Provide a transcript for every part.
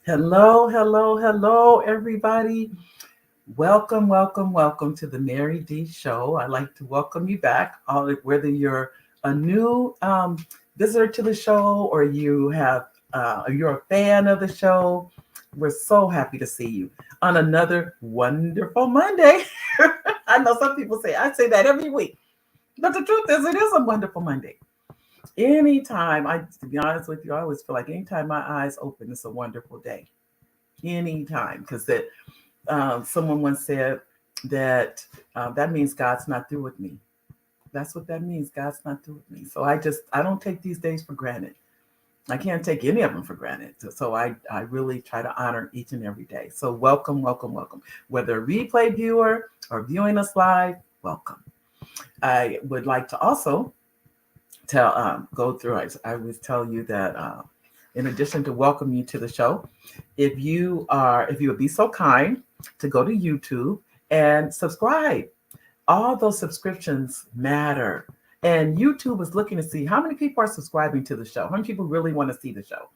Hello, hello, hello, everybody. Welcome to the Mary D Show. I'd like to welcome you back, whether you're a new visitor to the show or you're a fan of the show. We're so happy to see you on another wonderful Monday. I know some people I say that every week, but the truth is, it is a wonderful Monday. To be honest with you, I always feel like anytime my eyes open, it's a wonderful day. Anytime, because someone once said that means God's not through with me. That's what that means. God's not through with me. So I don't take these days for granted. I can't take any of them for granted. So I really try to honor each and every day. So welcome. Whether a replay viewer or viewing us live, welcome. I would like to also go through. I always tell you that in addition to welcome you to the show, if you would be so kind to go to YouTube and subscribe. All those subscriptions matter. And YouTube is looking to see how many people are subscribing to the show, how many people really want to see the show.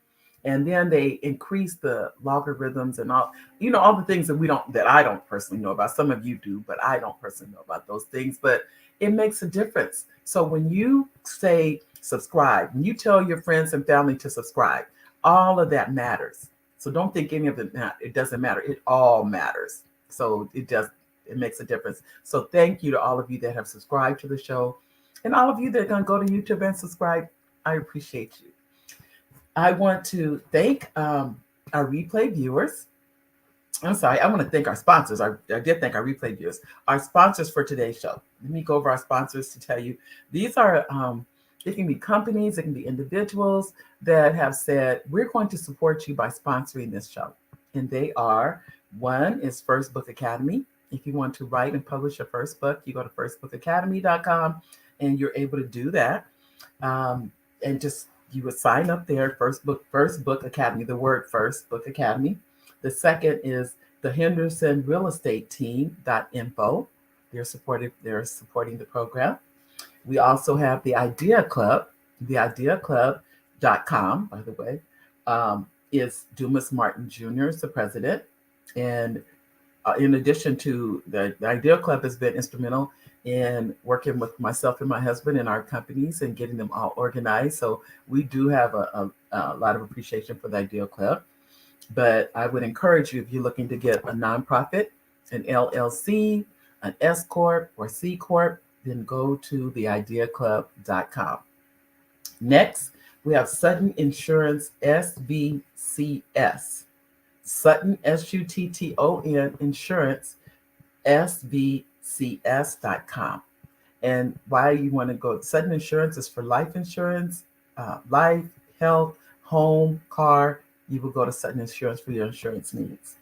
And then they increase the logarithms and all the things that I don't personally know about. Some of you do, but I don't personally know about those things. But it makes a difference. So when you say subscribe, and you tell your friends and family to subscribe, all of that matters. So don't think any of it doesn't matter. It all matters. So it makes a difference. So thank you to all of you that have subscribed to the show, and all of you that are going to go to YouTube and subscribe. I appreciate you. I want to thank our replay viewers. I'm sorry, I want to thank our sponsors. I did thank our replay viewers. Our sponsors for today's show. Let me go over our sponsors to tell you. These are, it can be companies, it can be individuals that have said, we're going to support you by sponsoring this show. And they are, one is First Book Academy. If you want to write and publish your first book, you go to firstbookacademy.com and you're able to do that. And you would sign up there, First Book Academy, the word First Book Academy. The second is the Henderson Real Estate Team.info. They're supporting the program. We also have the Idea Club. The IdeaClub.com, by the way, is Dumas Martin Jr. is the president. And in addition to the Idea Club has been instrumental in working with myself and my husband and our companies and getting them all organized. So we do have a lot of appreciation for the Idea Club. But I would encourage you, if you're looking to get a nonprofit, an LLC, an S Corp, or C Corp, then go to theideaclub.com. Next, we have Sutton Insurance SVCS. Sutton, SUTTON Insurance SVCS.com. And why you want to go, Sutton Insurance is for life insurance, life, health, home, car. You will go to Sutton Insurance for your insurance needs.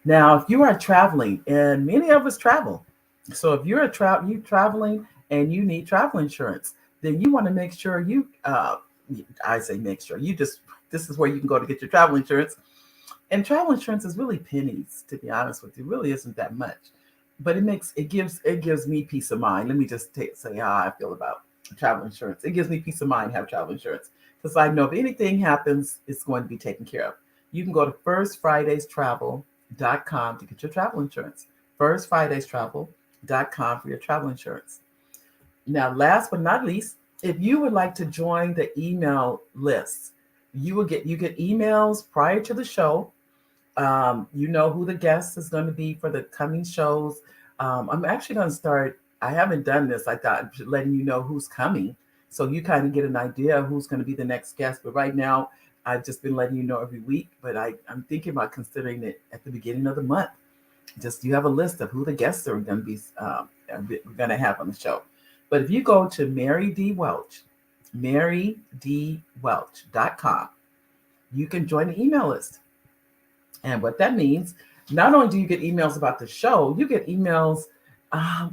Now, if you are traveling, and many of us travel, so if you're traveling and you need travel insurance, then you want to make sure I say make sure, this is where you can go to get your travel insurance. And travel insurance is really pennies, to be honest with you. It really isn't that much. But it gives me peace of mind. Let me just say how I feel about travel insurance. It gives me peace of mind to have travel insurance. Because I know if anything happens, it's going to be taken care of. You can go to firstfridaystravel.com to get your travel insurance. Firstfridaystravel.com for your travel insurance. Now, last but not least, if you would like to join the email list, you get emails prior to the show. You know who the guest is going to be for the coming shows. I'm actually going to start. I haven't done this. I thought letting you know who's coming, so you kind of get an idea of who's going to be the next guest. But right now, I've just been letting you know every week. But I'm thinking about considering it at the beginning of the month. Just you have a list of who the guests are going to be. We're going to have on the show. But if you go to Mary D. Welch, marydwelch.com, you can join the email list. And what that means, not only do you get emails about the show, you get emails. I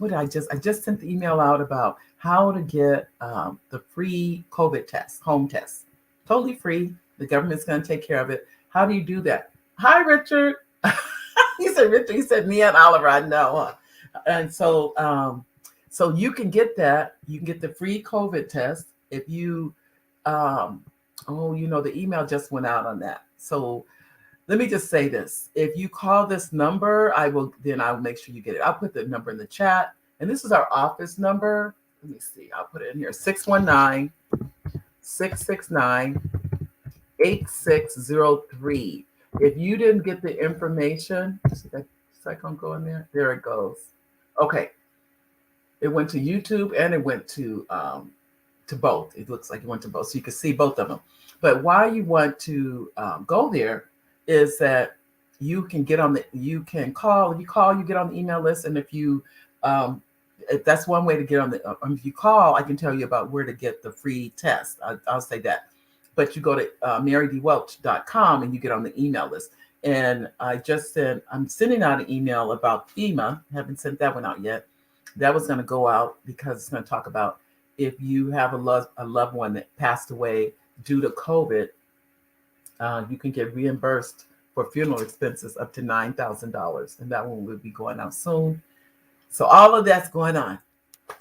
just sent the email out about how to get the free COVID test, home test, totally free. The government's going to take care of it. How do you do that? Hi, Richard. He said, Richard. He said, me and Oliver. I know. And so you can get that. You can get the free COVID test if you. The email just went out on that. So let me just say this. If you call this number, I'll make sure you get it. I'll put the number in the chat. And this is our office number. Let me see. I'll put it in here. 619-669-8603. If you didn't get the information, see that second go in there? There it goes. Okay. It went to YouTube and it went to both. It looks like it went to both. So you can see both of them. But why you want to go there is that you can get on you can call. If you call, you get on the email list. And if that's one way to get on the, if you call, I can tell you about where to get the free test. I'll say that. But you go to marydwelch.com and you get on the email list. And I'm sending out an email about FEMA. Haven't sent that one out yet. That was going to go out because it's going to talk about if you have a loved one that passed away due to COVID, you can get reimbursed for funeral expenses up to $9,000. And that one will be going out soon. So all of that's going on.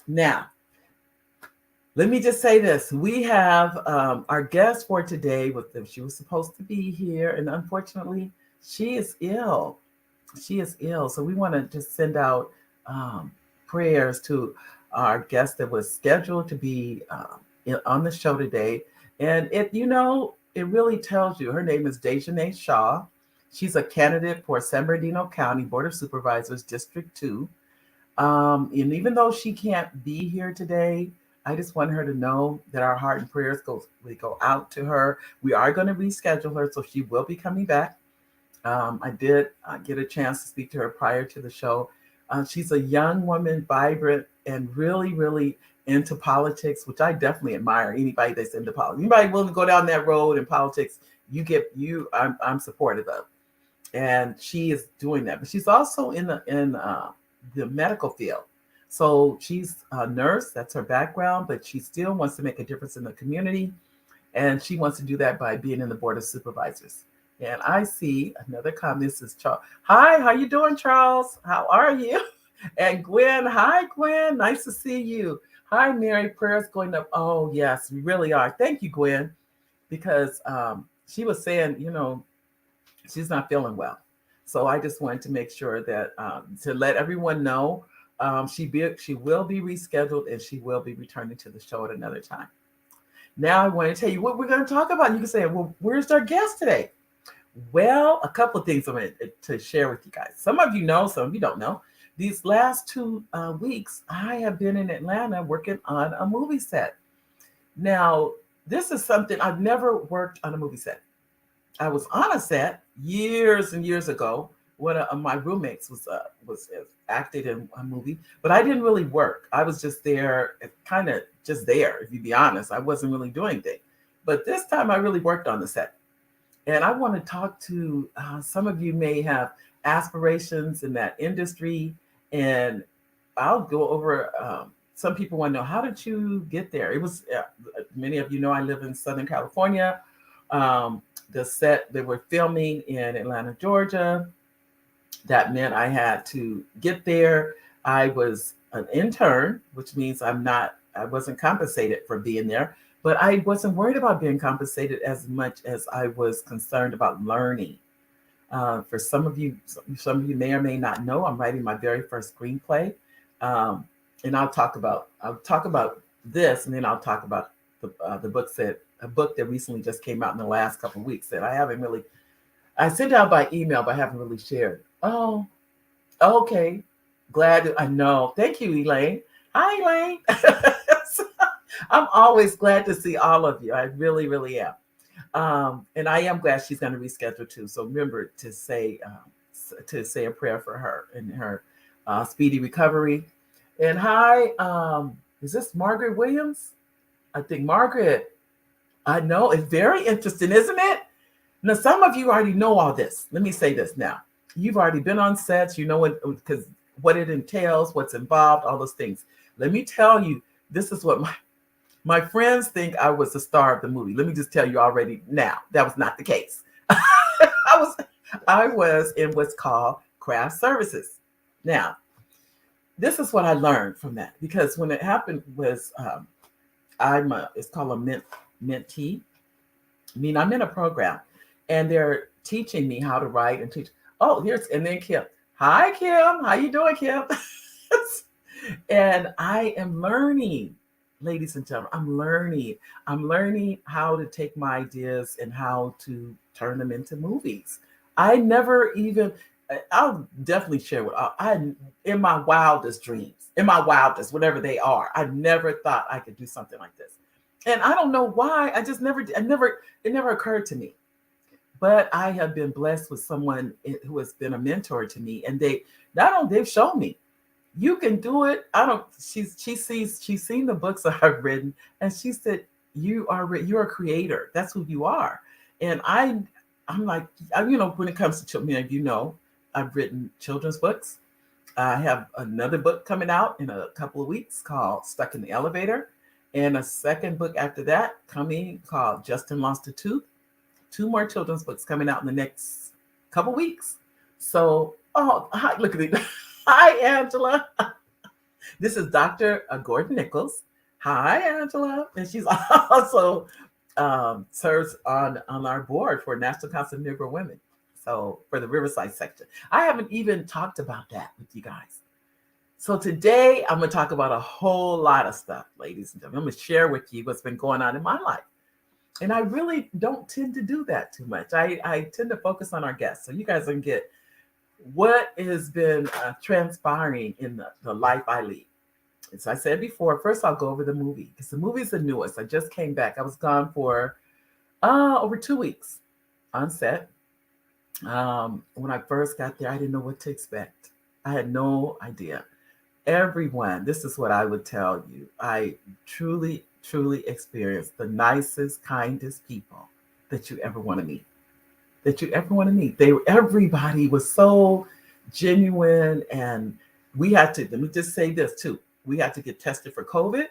Now, let me just say this. We have our guest for today. She was supposed to be here, and unfortunately, she is ill. So we want to just send out prayers to our guest that was scheduled to be on the show today. And it really tells you, her name is DeJonaé Shaw. She's a candidate for San Bernardino County Board of Supervisors, District 2. And even though she can't be here today, I just want her to know that our heart and prayers go out to her. We are going to reschedule her, so she will be coming back. I did get a chance to speak to her prior to the show. She's a young woman, vibrant, and really, really into politics, which I definitely admire. Anybody that's into politics, anybody willing to go down that road in politics, I'm supportive of. And she is doing that. But she's also in the medical field. So she's a nurse, that's her background, but she still wants to make a difference in the community. And she wants to do that by being in the Board of Supervisors. And I see another comment. This is Charles. Hi, how you doing, Charles? How are you? And Gwen, hi, Gwen. Nice to see you. Hi, Mary. Prayers going up. Oh, yes, we really are. Thank you, Gwen, because she was saying, she's not feeling well. So I just wanted to make sure that to let everyone know she will be rescheduled and she will be returning to the show at another time. Now I want to tell you what we're going to talk about. You can say, well, where's our guest today? Well, a couple of things I'm going to share with you guys. Some of you know, some of you don't know. These last 2 weeks, I have been in Atlanta working on a movie set. Now, this is something I've never worked on a movie set. I was on a set years and years ago. One of my roommates was acted in a movie, but I didn't really work. I was just there, kind of just there, if you be honest. I wasn't really doing anything. But this time I really worked on the set. And I want to talk to some of you may have aspirations in that industry. And I'll go over, some people want to know, how did you get there? It was, many of you know, I live in Southern California. The set, they were filming in Atlanta, Georgia. That meant I had to get there. I was an intern, which means I wasn't compensated for being there, but I wasn't worried about being compensated as much as I was concerned about learning. For some of you may or may not know, I'm writing my very first screenplay. And I'll talk about this, and then I'll talk about a book that recently just came out in the last couple of weeks that I sent out by email, but I haven't really shared. Oh, okay. Glad I know. Thank you, Elaine. Hi, Elaine. I'm always glad to see all of you. I really, really am. And I am glad she's going to reschedule too. So remember to say a prayer for her and her speedy recovery. And hi, is this Margaret Williams? I think Margaret. I know, it's very interesting, isn't it? Now, some of you already know all this. Let me say this now. You've already been on sets. You know what it entails, what's involved, all those things. Let me tell you, this is what my friends think I was the star of the movie. Let me just tell you already now, that was not the case. I was in what's called craft services. Now, this is what I learned from that, because when it happened was it's called a mentee. I mean, I'm in a program, and teaching me how to write and teach. Oh, and then Kim. Hi, Kim. How you doing, Kim? And I am learning, ladies and gentlemen. I'm learning. I'm learning how to take my ideas and how to turn them into movies. I never even. I'll definitely share with I in my wildest dreams, in my wildest, whatever they are. I never thought I could do something like this, and I don't know why. I just never. It never occurred to me. But I have been blessed with someone who has been a mentor to me, and they've shown me you can do it. I don't. She's seen the books that I've written, and she said you're a creator. That's who you are. And I'm like, when it comes to children, I've written children's books. I have another book coming out in a couple of weeks called Stuck in the Elevator, and a second book after that coming called Justin Lost a Tooth. Two more children's books coming out in the next couple weeks. So, hi, look at it. Hi, Angela. This is Dr. Gordon Nichols. Hi, Angela. And she's also serves on our board for National Council of Negro Women. So for the Riverside section. I haven't even talked about that with you guys. So today I'm going to talk about a whole lot of stuff, ladies and gentlemen. I'm going to share with you what's been going on in my life. And I really don't tend to do that too much. I tend to focus on our guests. So you guys can get what has been transpiring in the life I lead. As I said before, first I'll go over the movie because the movie's the newest. I just came back. I was gone for over 2 weeks on set. When I first got there, I didn't know what to expect. I had no idea. Everyone, this is what I would tell you. I truly experienced the nicest, kindest people that you ever want to meet. Everybody was so genuine, and we had to, let me just say this too. We had to get tested for COVID,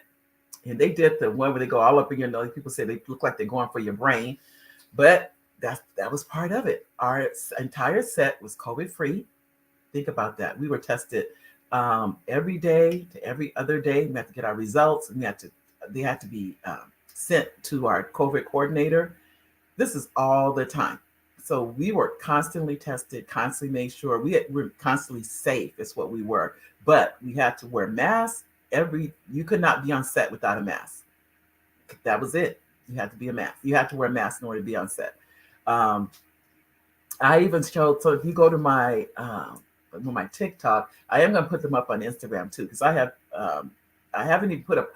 and they did the one where they go all up in your nose. People say they look like they're going for your brain, but that was part of it. Our entire set was COVID free. Think about that. We were tested every day to every other day. We had to get our results, and they had to be sent to our COVID coordinator. This is all the time. So we were constantly tested, constantly made sure we were constantly safe is what we were. But we had to wear masks. You could not be on set without a mask. That was it. You had to be a mask. You had to wear a mask in order to be on set. I even showed, so if you go to my TikTok, I am going to put them up on Instagram too, because I haven't even put up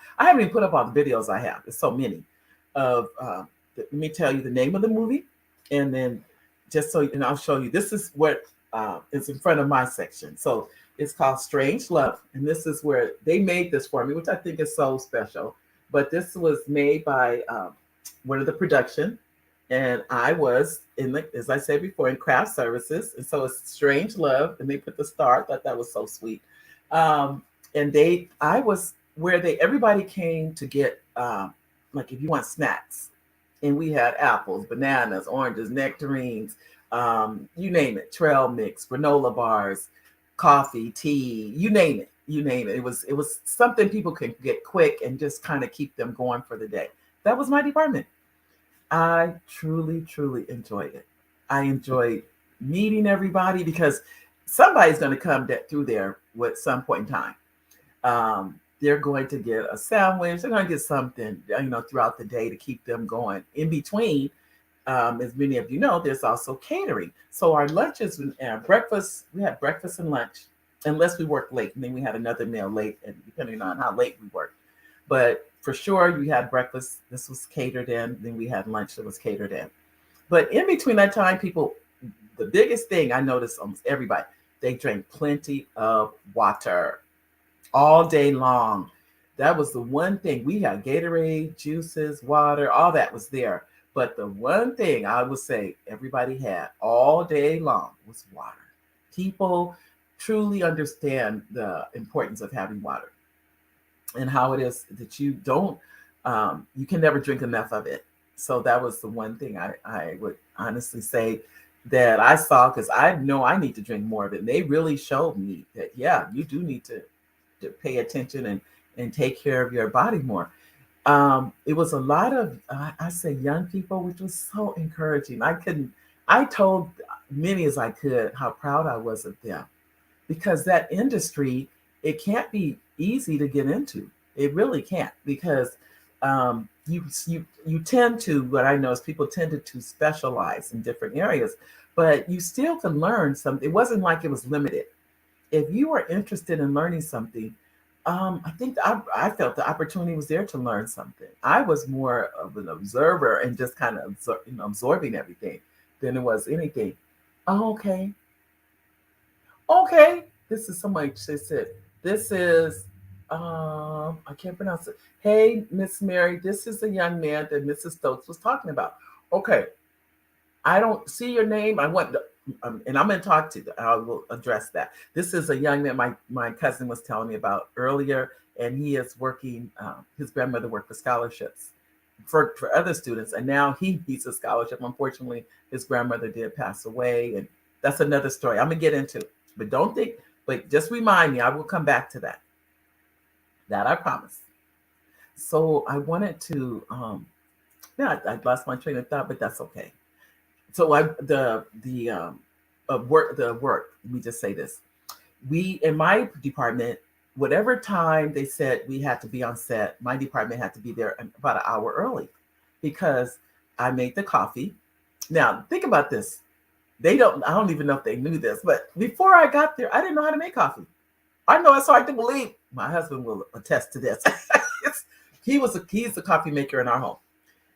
all the videos I have. There's so many let me tell you the name of the movie, and then and I'll show you. This is what is in front of my section. So it's called Strange Love, and this is where they made this for me, which I think is so special. But this was made by one of the production, and I was as I said before, in craft services, and so it's Strange Love, and they put the star. I thought that was so sweet. And I was where everybody came to get like if you want snacks, and we had apples, bananas, oranges, nectarines, you name it, trail mix, granola bars, coffee, tea, you name it. It was something people could get quick and just kind of keep them going for the day. That was my department. I truly enjoyed it. I enjoyed meeting everybody because somebody's going to come through there at some point in time. They're going to get a sandwich. They're going to get something, throughout the day to keep them going. In between, as many of you know, there's also catering. So our lunches and breakfast, we had breakfast and lunch, unless we worked late. And then we had another meal late, and depending on how late we worked. But for sure, we had breakfast. This was catered in. Then we had lunch that was catered in. But in between that time, the biggest thing I noticed, almost everybody, they drank plenty of water all day long. That was the one thing. We had Gatorade, juices, water, all that was there. But the one thing I would say everybody had all day long was water. People truly understand the importance of having water and how it is that you can never drink enough of it. So that was the one thing I would honestly say that I saw, because I know I need to drink more of it. And they really showed me that, yeah, you do need to pay attention and take care of your body more. It was a lot of, I say young people, which was so encouraging. I told many as I could how proud I was of them, because that industry, it can't be easy to get into. It really can't, because you tend to, what I know is people tended to specialize in different areas, but you still can learn something. It wasn't like it was limited. If you are interested in learning something, I think I felt the opportunity was there to learn something. I was more of an observer and just kind of absorbing everything than it was anything. Oh, okay, okay. This is somebody said. This is I can't pronounce it. Hey, Miss Mary, this is the young man that Mrs. Stokes was talking about. Okay, I don't see your name. I want, and I'm going to talk to you. I will address that. This is a young man my cousin was telling me about earlier, and he is working. His grandmother worked for scholarships for other students, and now he needs a scholarship. Unfortunately, his grandmother did pass away, and that's another story I'm going to get into. But don't think, but just remind me. I will come back to that. That I promise. So I wanted to. Yeah, I lost my train of thought, but that's okay. So the work. Let me just say this: we in my department, whatever time they said we had to be on set, my department had to be there about an hour early, because I made the coffee. Now think about this: they don't. I don't even know if they knew this, but before I got there, I didn't know how to make coffee. I know it's hard to believe. My husband will attest to this. He's the coffee maker in our home.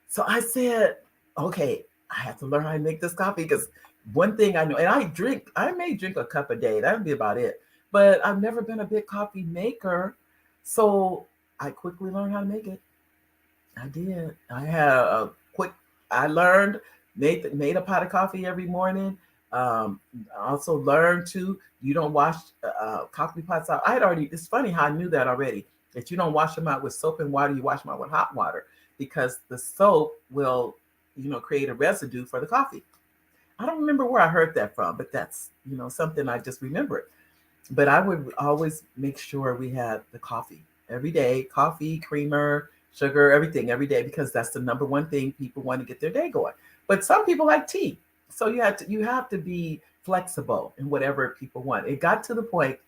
So I said, okay, I have to learn how to make this coffee, because one thing I know, and I may drink a cup a day. That would be about it. But I've never been a big coffee maker. So I quickly learned how to make it. I did. I learned, made a pot of coffee every morning. I also learned to, you don't wash coffee pots out. It's funny how I knew that already, that you don't wash them out with soap and water, you wash them out with hot water, because the soap will, create a residue for the coffee. I don't remember where I heard that from, but that's, something I just remembered. But I would always make sure we had the coffee every day, coffee, creamer, sugar, everything every day, because that's the number one thing people want to get their day going. But some people like tea. So you have to be flexible in whatever people want. It got to the point,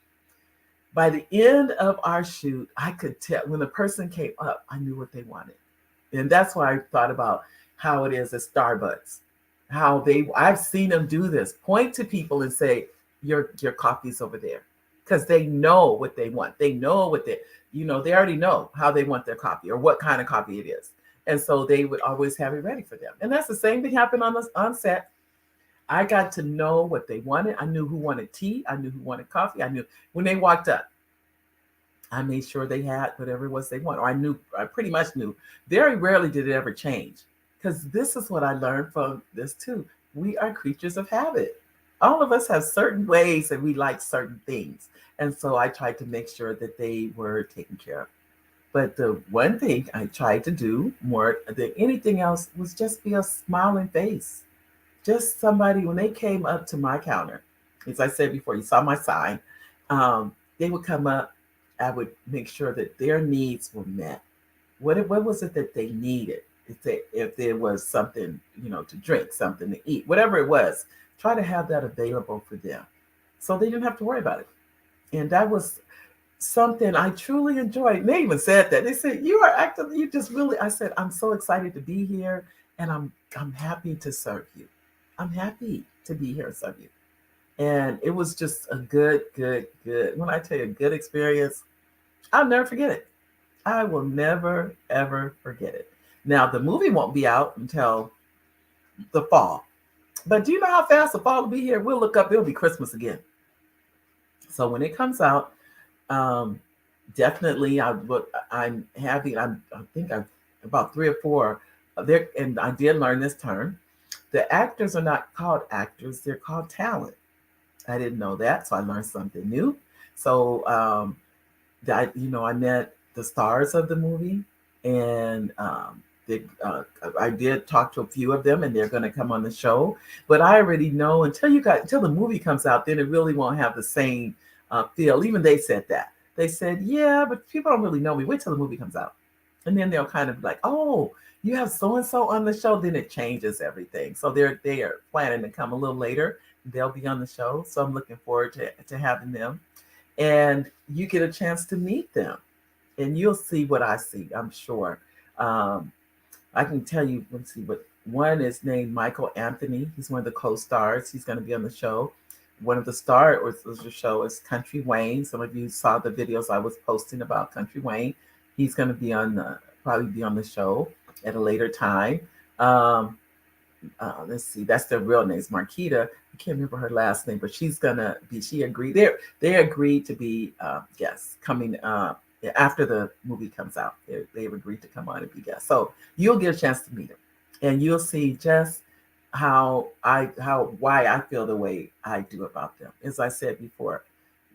by the end of our shoot, I could tell when the person came up, I knew what they wanted. And that's why I thought about how it is at Starbucks. I've seen them do this, point to people and say, your coffee's over there. Because they know what they want. They know they already know how they want their coffee or what kind of coffee it is. And so they would always have it ready for them. And that's the same thing happened on set. I got to know what they wanted. I knew who wanted tea. I knew who wanted coffee. I knew when they walked up, I made sure they had whatever it was they want. Or I pretty much knew. Very rarely did it ever change. Because this is what I learned from this too. We are creatures of habit. All of us have certain ways that we like certain things. And so I tried to make sure that they were taken care of. But the one thing I tried to do more than anything else was just be a smiling face. Just somebody, when they came up to my counter, as I said before, you saw my sign, they would come up. I would make sure that their needs were met. What was it that they needed? If there was something, to drink, something to eat, whatever it was, try to have that available for them, so they didn't have to worry about it. And that was something I truly enjoyed. They even said that. They said, "You are active. You just really." I said, "I'm so excited to be here, and I'm happy to serve you. I'm happy to be here and serve you." And it was just a good. When I tell you a good experience, I'll never forget it. I will never ever forget it. Now the movie won't be out until the fall, but do you know how fast the fall will be here? We'll look up; it'll be Christmas again. So when it comes out, definitely I'm having. I think I've about 3 or 4 there, and I did learn this term. The actors are not called actors; they're called talent. I didn't know that, so I learned something new. So I met the stars of the movie, and I did talk to a few of them, and they're going to come on the show. But I already know until the movie comes out, then it really won't have the same feel. Even they said that. They said, "Yeah, but people don't really know me. Wait till the movie comes out, and then they'll kind of like, oh." you have so and so on the show, then it changes everything. So they are planning to come a little later. They'll be on the show, so I'm looking forward to having them, and you get a chance to meet them, and you'll see what I see. I'm sure. Um, I can tell you. Let's see what one is named Michael Anthony. He's one of the co-stars. He's going to be on the show. One of the stars of the show is Country Wayne. Some of you saw the videos I was posting about Country Wayne. He's going to be probably be on the show at a later time. Let's see, that's their real names. Marquita, I can't remember her last name, but she's gonna be. She agreed. They agreed to be guests coming after the movie comes out. They've agreed to come on and be guests. So you'll get a chance to meet them, and you'll see just why I feel the way I do about them. As I said before,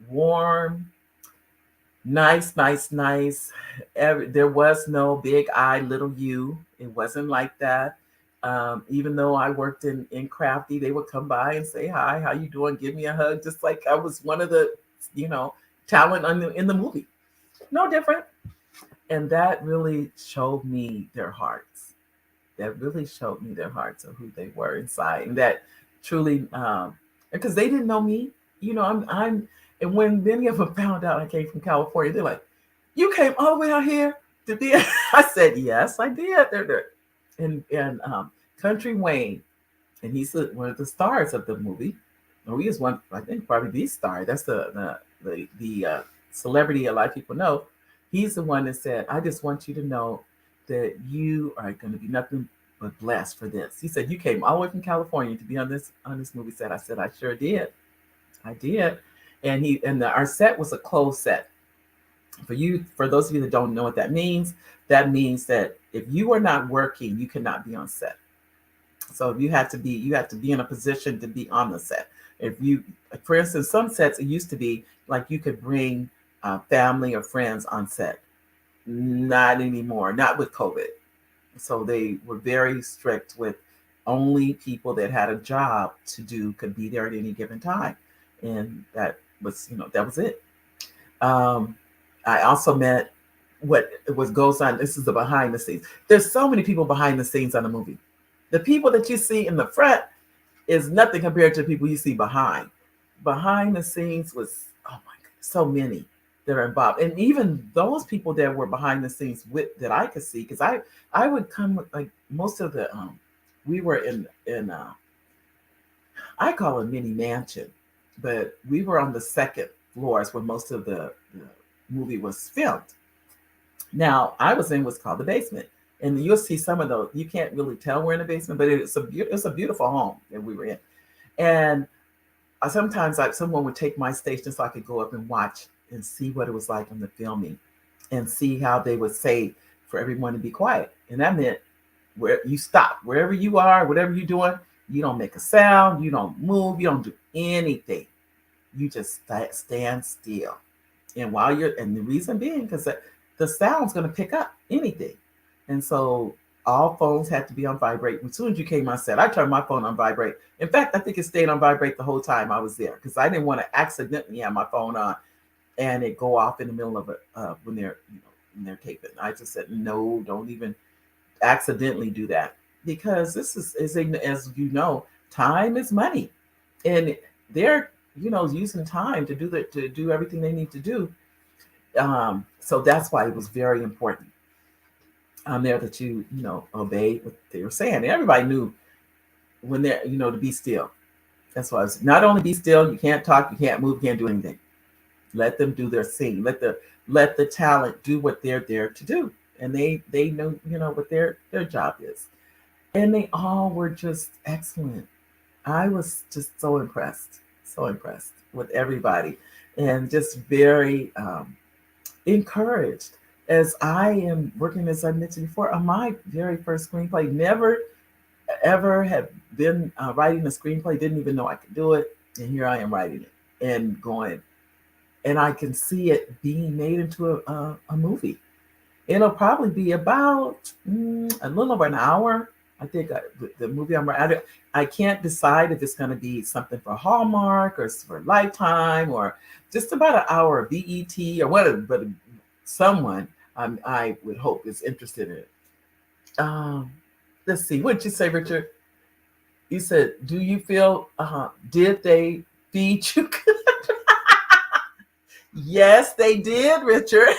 warm, nice, nice, nice. There was no big I, little you. It wasn't like that. Even though I worked in Crafty, they would come by and say, hi, how you doing? Give me a hug. Just like I was one of the, talent in the movie. No different. And that really showed me their hearts. That really showed me their hearts of who they were inside. And that truly, because they didn't know me, and when many of them found out I came from California, they're like, you came all the way out here to be, I said, yes, I did. And Country Wayne, and he's one of the stars of the movie. Or he is one, I think, probably the star. That's the celebrity a lot of people know. He's the one that said, I just want you to know that you are going to be nothing but blessed for this. He said, you came all the way from California to be on this movie set. I said, I sure did. I did. And our set was a closed set. For those of you that don't know what that means that if you are not working, you cannot be on set. So you have to be in a position to be on the set. For instance, some sets, it used to be like you could bring family or friends on set. Not anymore, not with COVID. So they were very strict with only people that had a job to do could be there at any given time. And that was it. I also met what goes on. This is the behind the scenes. There's so many people behind the scenes on a movie. The people that you see in the front is nothing compared to the people you see behind. Behind the scenes was, oh my goodness, so many that are involved. And even those people that were behind the scenes that I could see, because I would come with, like, most of the we were in I call it a mini mansion, but we were on the second floors where most of the movie was filmed. Now I was in what's called the basement, and you'll see some of those. You can't really tell we're in the basement, but it's a beautiful home that we were in. And sometimes someone would take my station so I could go up and watch and see what it was like in the filming, and see how they would say for everyone to be quiet. And that meant where you stop, wherever you are, whatever you're doing, you don't make a sound, you don't move, you don't do anything. You just stand still. And the reason being because the sound's going to pick up anything. And so all phones had to be on vibrate. As soon as you came on set, I turned my phone on vibrate. In fact, I think it stayed on vibrate the whole time I was there, because I didn't want to accidentally have my phone on and it go off in the middle of it when they're taping. I just said, no, don't even accidentally do that, because this is as you know, time is money, and they're using time to do everything they need to do. So that's why it was very important on there that you obey what they were saying. And everybody knew when they're to be still. That's why I was not only be still. You can't talk, you can't move, you can't do anything. Let them do their scene. Let the talent do what they're there to do, and they know what their job is. And they all were just excellent. I was just so impressed with everybody, and just very encouraged as I am working, as I mentioned before, on my very first screenplay. Never ever had been writing a screenplay, didn't even know I could do it, and here I am writing it and going, and I can see it being made into a movie. It'll probably be about a little over an hour. I think the movie I'm writing, I can't decide if it's going to be something for Hallmark or for Lifetime or just about an hour of BET or whatever, but someone I would hope is interested in it. Um, let's see. What did you say, Richard? You said, "Do you feel? Did they feed you?" Yes, they did, Richard.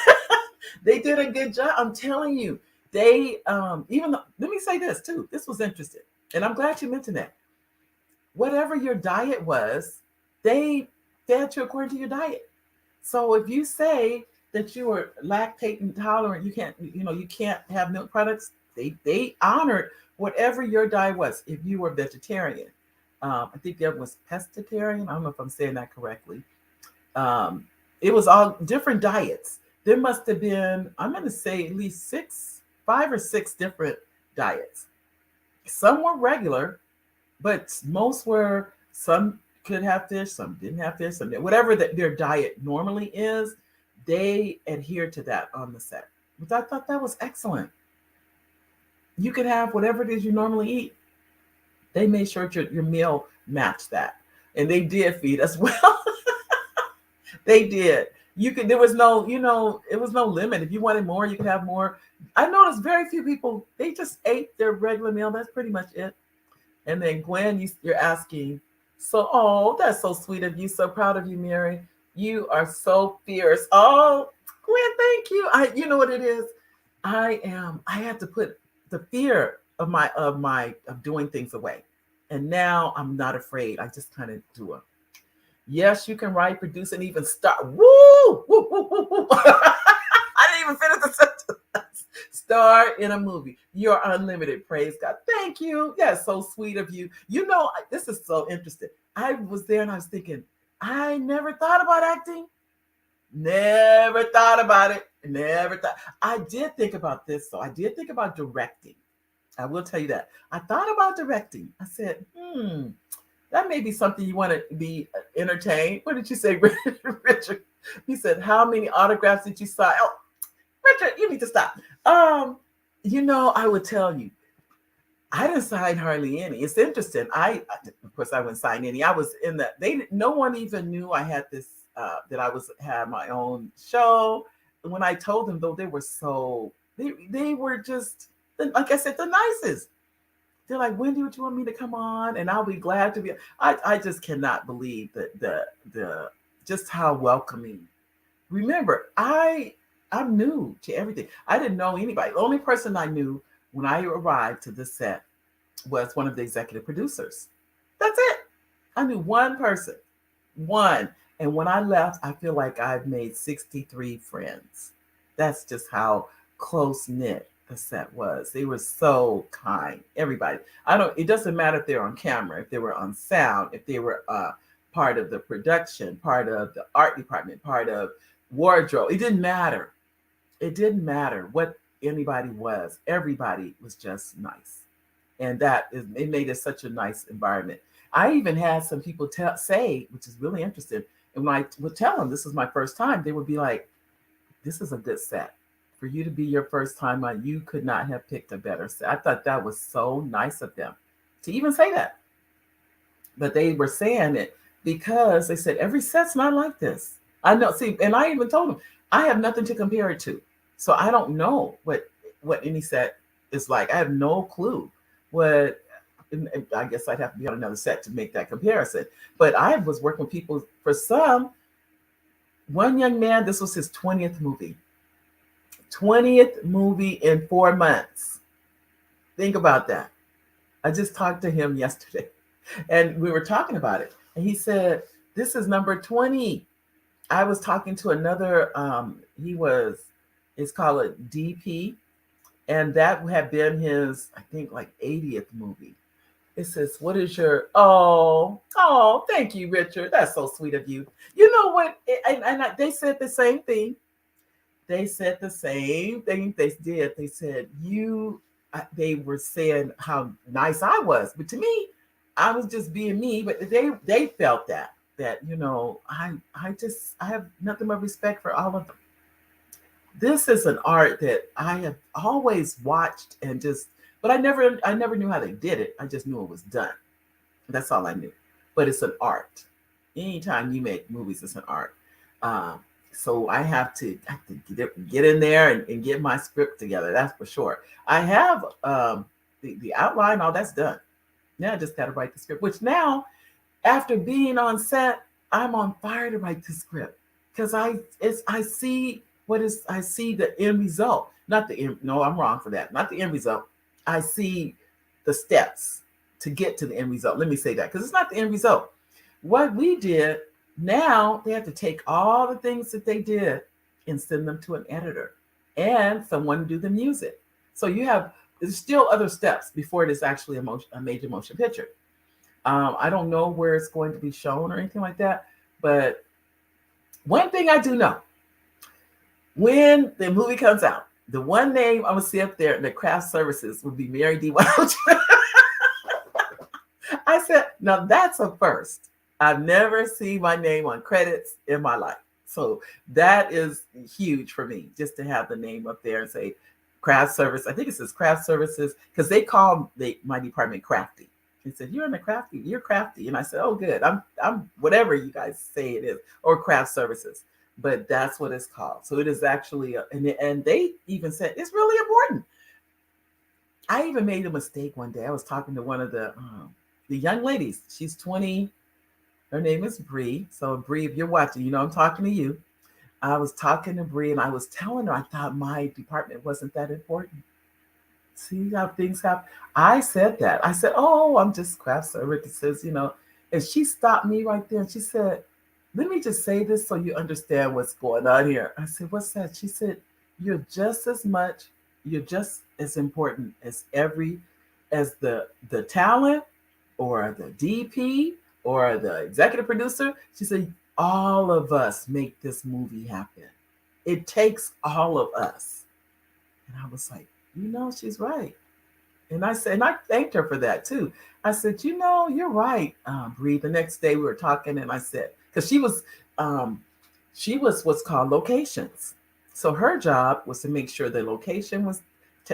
They did a good job. I'm telling you. They even though, let me say this too. This was interesting, and I'm glad you mentioned that. Whatever your diet was, they fed you according to your diet. So if you say that you are lactate intolerant, you can't have milk products. They honored whatever your diet was. If you were vegetarian, I think there was pescatarian. I don't know if I'm saying that correctly. Um, it was all different diets. There must have been, I'm going to say at least 5 or 6 different diets. Some were regular, but most were, some could have fish, some didn't have fish, some whatever their diet normally is, they adhered to that on the set. Which I thought that was excellent. You could have whatever it is you normally eat. They made sure your meal matched that. And they did feed us well. They did. You could, there was no, it was no limit. If you wanted more, you could have more. I noticed very few people, they just ate their regular meal. That's pretty much it. And then Gwen, you're asking, so, oh, that's so sweet of you. So proud of you, Mary. You are so fierce. Oh, Gwen, thank you. You know what it is? I had to put the fear of doing things away. And now I'm not afraid. I just kind of do it. Yes, you can write, produce, and even start. Woo! Woo, woo, woo, woo. I didn't even finish the sentence. Star in a movie. You're unlimited. Praise God. Thank you. Yes, so sweet of you. This is so interesting. I was there and I was thinking, I never thought about acting. Never thought about it. Never thought. I did think about this, though. I did think about directing. I will tell you that. I thought about directing. I said, that may be something you want to be entertained. What did you say, Richard? He said, how many autographs did you sign? Oh, Richard, you need to stop. I would tell you, I didn't sign hardly any. It's interesting. Of course, I wouldn't sign any. I was in no one even knew I had this, that I had my own show. And when I told them, though, they were just, like I said, the nicest. They're like, when do you want me to come on? And I'll be glad to be. I just cannot believe the just how welcoming. Remember, I'm new to everything. I didn't know anybody. The only person I knew when I arrived to the set was one of the executive producers. That's it. I knew one person. One. And when I left, I feel like I've made 63 friends. That's just how close-knit the set was. They were so kind. Everybody. It doesn't matter if they're on camera, if they were on sound, if they were part of the production, part of the art department, part of wardrobe. It didn't matter. It didn't matter what anybody was. Everybody was just nice. And it made it such a nice environment. I even had some people say, which is really interesting, and when I would tell them this is my first time, they would be like, this is a good set. For you to be your first time on, you could not have picked a better set. I thought that was so nice of them to even say that. But they were saying it because they said, every set's not like this. I know, see, and I even told them, I have nothing to compare it to. So I don't know what any set is like. I have no clue what, I guess I'd have to be on another set to make that comparison. But I was working with people, for some, one young man, this was his 20th movie. 20th movie in 4 months. Think about that. I just talked to him yesterday and we were talking about it. And he said, this is number 20. I was talking to another, it's called a DP. And that had been his, I think, like 80th movie. It says, what is your, thank you, Richard. That's so sweet of you. You know what? They said the same thing. They said the same thing they did. They said, they were saying how nice I was. But to me, I was just being me. But they felt that I have nothing but respect for all of them. This is an art that I have always watched but I never knew how they did it. I just knew it was done. That's all I knew. But it's an art. Anytime you make movies, it's an art. So I have to get in there and get my script together. That's for sure. I have the outline, all that's done. Now I just got to write the script, which now, after being on set, I'm on fire to write the script because I see I see the end result. Not the end, no, I'm wrong for that. Not the end result. I see the steps to get to the end result. Let me say that because it's not the end result. What we did, now they have to take all the things that they did and send them to an editor and someone to do the music. So there's still other steps before it is actually a major motion picture. I don't know where it's going to be shown or anything like that, but one thing I do know, when the movie comes out, the one name I'm gonna see up there in the craft services would be Mary D. Welch. I said, now that's a first. I've never seen my name on credits in my life. So that is huge for me, just to have the name up there and say craft service. I think it says craft services because they call my department crafty. He said, you're you're crafty. And I said, oh, good. I'm whatever you guys say it is, or craft services. But that's what it's called. So it is actually, and they even said, it's really important. I even made a mistake one day. I was talking to one of the young ladies. She's 20. Her name is Bree. So Bree, if you're watching, you know I'm talking to you. I was talking to Bree and I was telling her I thought my department wasn't that important. See how things happen. I said that. I said, oh, I'm just craft services, And she stopped me right there and she said, let me just say this so you understand what's going on here. I said, what's that? She said, you're just as important as the talent or the DP or the executive producer. She said, all of us make this movie happen. It takes all of us. And I was like, she's right. And I said, and I thanked her for that too. I said, you're right, Bree. The next day we were talking and I said, because she was what's called locations. So her job was to make sure the location was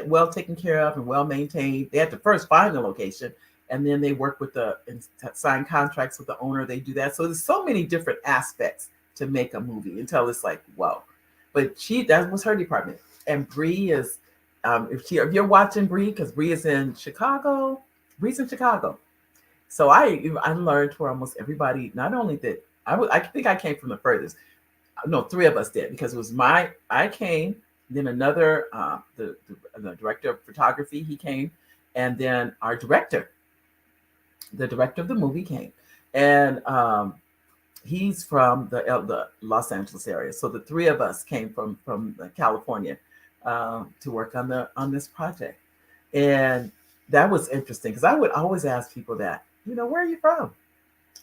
well taken care of and well maintained. They had to first find the location and then they work and sign contracts with the owner. They do that. So there's so many different aspects to make a movie until it's like, whoa. But that was her department. And Bree is, if you're watching Bree, because Bree is in Chicago, Bree's in Chicago. So I learned where almost everybody, not only that, I think I came from the furthest. No, three of us did, because it was I came, then another, the director of photography, he came, and then our director, the director of the movie came. And he's from the Los Angeles area. So the three of us came from California to work on this project. And that was interesting because I would always ask people that, where are you from?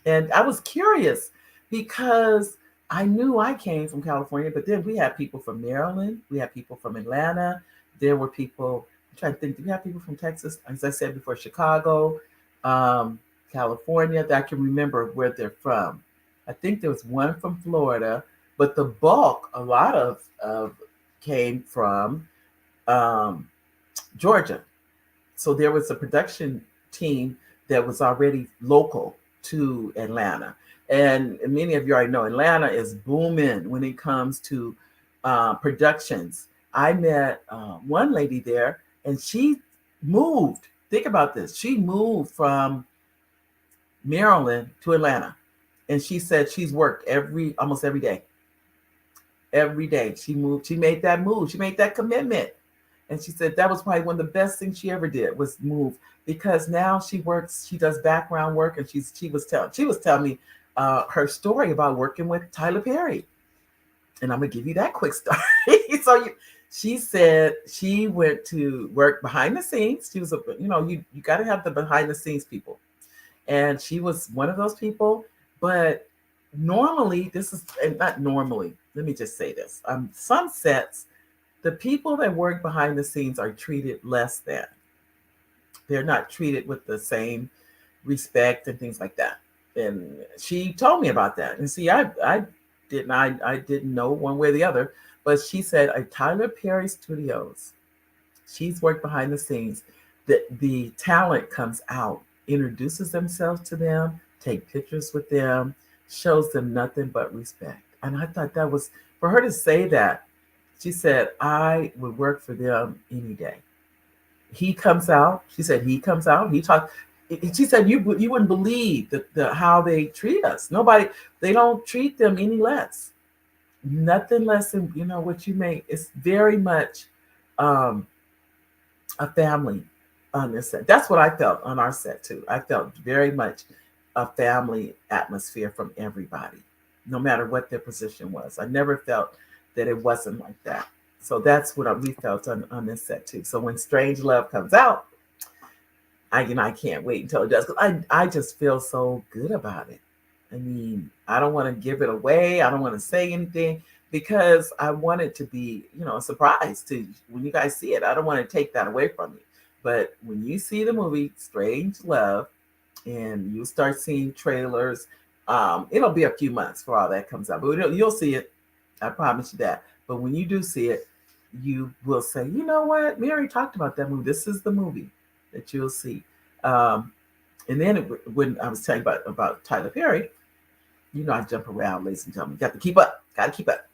And I was curious because I knew I came from California, but then we had people from Maryland, we had people from Atlanta, there were people, I'm trying to think, do we have people from Texas? As I said before, Chicago, California, that I can remember where they're from. I think there was one from Florida, but the bulk, a lot of came from Georgia. So there was a production team that was already local to Atlanta. And many of you already know Atlanta is booming when it comes to productions. I met one lady there and she moved. Think about this. She moved from Maryland to Atlanta. And she said she's worked almost every day. Every day she moved. She made that move. She made that commitment. And she said that was probably one of the best things she ever did was move, because now she does background work. And she was telling me her story about working with Tyler Perry. And I'm gonna give you that quick story. She said she went to work behind the scenes. She was you got to have the behind the scenes people. And she was one of those people. But normally, not normally, let me just say this. Some sets, the people that work behind the scenes are treated less than. They're not treated with the same respect and things like that. And she told me about that. And see, I didn't know one way or the other, but she said at Tyler Perry Studios, she's worked behind the scenes, the talent comes out, introduces themselves to them, take pictures with them, shows them nothing but respect. And I thought that was For her to say that, she said, I would work for them any day. He comes out. She said he comes out. He talks. She said you wouldn't believe the how they treat us. Nobody. They don't treat them any less. Nothing less than what you make. It's very much um, a family on this set. That's what I felt on our set too. I felt very much a family atmosphere from everybody, no matter what their position was. I never felt that it wasn't like that. So that's what we felt on this set too. So when Strange Love comes out, I can't wait until it does. 'Cause I just feel so good about it. I mean, I don't want to give it away. I don't want to say anything because I want it to be, a surprise to when you guys see it. I don't want to take that away from you. But when you see the movie Strange Love and you start seeing trailers, it'll be a few months for all that comes out. But you'll see it. I promise you that. But when you do see it, you will say, you know what? Mary talked about that movie. This is the movie that you'll see. And then when I was telling you about Tyler Perry, I jump around, ladies and gentlemen. Got to keep up. Got to keep up.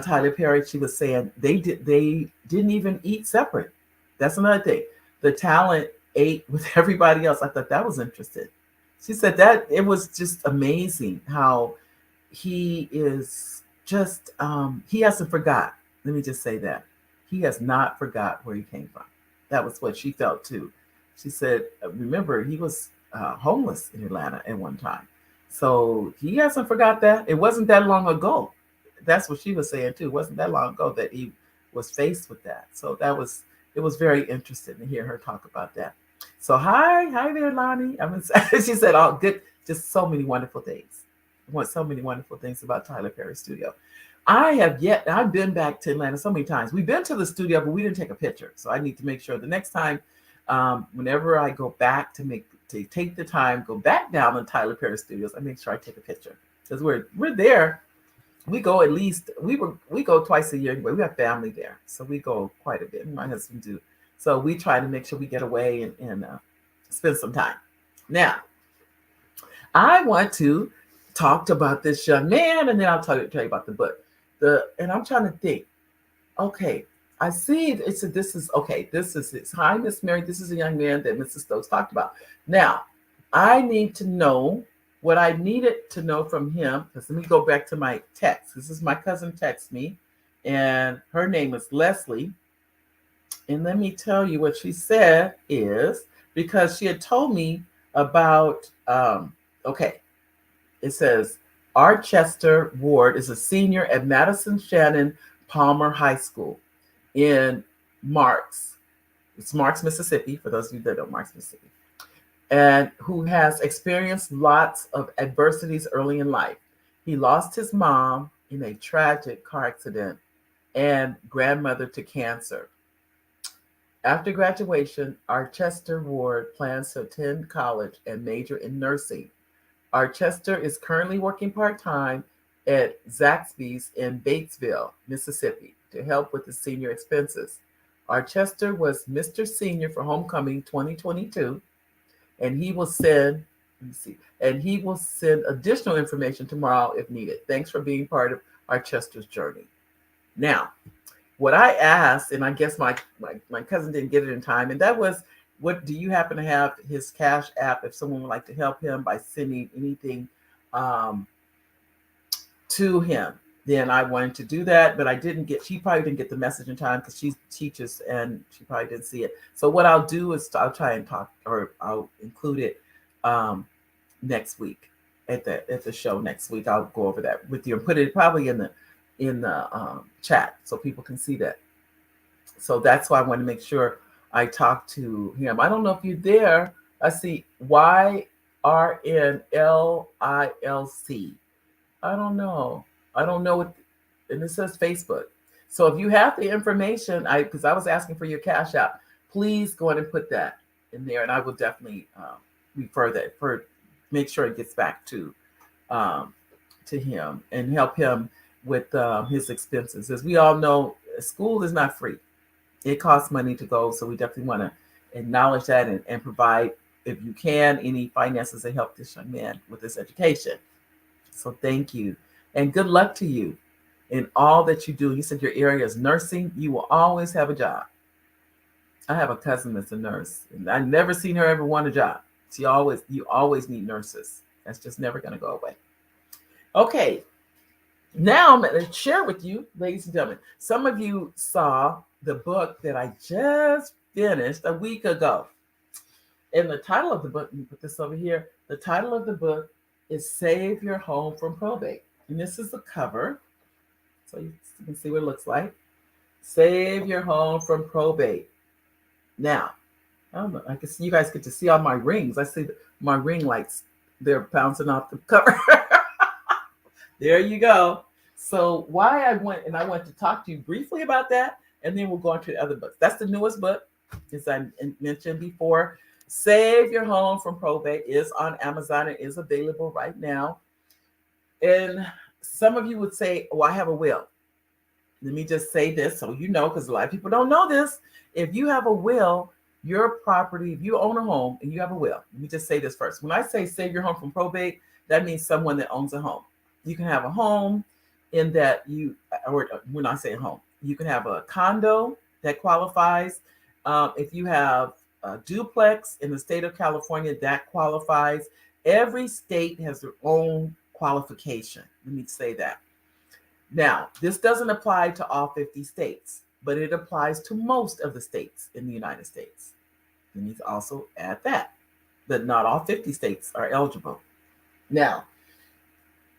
Tyler Perry, she was saying they didn't even eat separate. That's another thing. The talent ate with everybody else. I thought that was interesting. She said that it was just amazing how he is just he hasn't forgot. Let me just say that he has not forgot where he came from. That was what she felt too. She said, remember, he was homeless in Atlanta at one time. So he hasn't forgot that. It wasn't that long ago. That's what she was saying too. It wasn't that long ago that he was faced with that. So it was very interesting to hear her talk about that. So hi there, Lonnie. She said, "Oh, good, just so many wonderful things. I want so many wonderful things about Tyler Perry Studio." I've been back to Atlanta so many times. We've been to the studio, but we didn't take a picture. So I need to make sure the next time, whenever I go back to take the time, go back down to Tyler Perry Studios, I make sure I take a picture because we're there. We go at least we go twice a year anyway. We have family there, so we go quite a bit. My husband do. So we try to make sure we get away and spend some time. Now, I want to talk about this young man, and then I'll tell you about the book. And I'm trying to think. Okay, I see. This is hi, Miss Mary. This is a young man that Mrs. Stokes talked about. Now, I need to know what I needed to know from him. Because let me go back to my text. This is my cousin text me, and her name is Leslie. And let me tell you what she said is because she had told me about. It says Archester Ward is a senior at Madison Shannon Palmer High School in Marks. It's Marks, Mississippi, for those of you that don't know Marks, Mississippi, and who has experienced lots of adversities early in life. He lost his mom in a tragic car accident and grandmother to cancer. After graduation, Archester Ward plans to attend college and major in nursing. Archester is currently working part-time at Zaxby's in Batesville, Mississippi, to help with the senior expenses. Archester was Mr. Senior for Homecoming 2022, and he will send additional information tomorrow if needed. Thanks for being part of Archester's journey. Now, what I asked, and I guess my cousin didn't get it in time, and that was, what do you happen to have his Cash App if someone would like to help him by sending anything to him? Then I wanted to do that, but she probably didn't get the message in time because she teaches and she probably didn't see it. So what I'll do is I'll try and talk, or I'll include it next week at the show next week. I'll go over that with you and put it probably in the chat so people can see that. So that's why I want to make sure I talk to him. I don't know if you're there. I see YRNLILC. I don't know what, and it says Facebook. So if you have the information, because I was asking for your Cash App, please go ahead and put that in there, and I will definitely refer that make sure it gets back to him and help him with his expenses. As we all know, school is not free. It costs money to go, so we definitely want to acknowledge that and provide, if you can, any finances to help this young man with his education. So thank you, and good luck to you. in all that you do, you said your area is nursing, you will always have a job. I have a cousin that's a nurse, and I've never seen her ever want a job. You always need nurses. That's just never going to go away. Okay, now I'm going to share with you, ladies and gentlemen. Some of you saw the book that I just finished a week ago. And the title of the book, let me put this over here. The title of the book is Save Your Home from Probate. And this is the cover. So you can see what it looks like. Save Your Home from Probate. Now, I don't know, I can see you guys get to see all my rings. I see my ring lights, they're bouncing off the cover. There you go. So why I want to talk to you briefly about that, and then we'll go on to the other books. That's the newest book, as I mentioned before. Save Your Home from Probate is on Amazon. It is available right now. And some of you would say, oh, I have a will. Let me just say this so you know, because a lot of people don't know this. If you have a will, your property, if you own a home and you have a will, let me just say this first. When I say save your home from probate, that means someone that owns a home. You can have a home in that or when I say a home, you can have a condo that qualifies. If you have a duplex in the state of California, that qualifies. Every state has their own qualification. Let me say that. Now, this doesn't apply to all 50 states, but it applies to most of the states in the United States. You need to also add that not all 50 states are eligible. Now,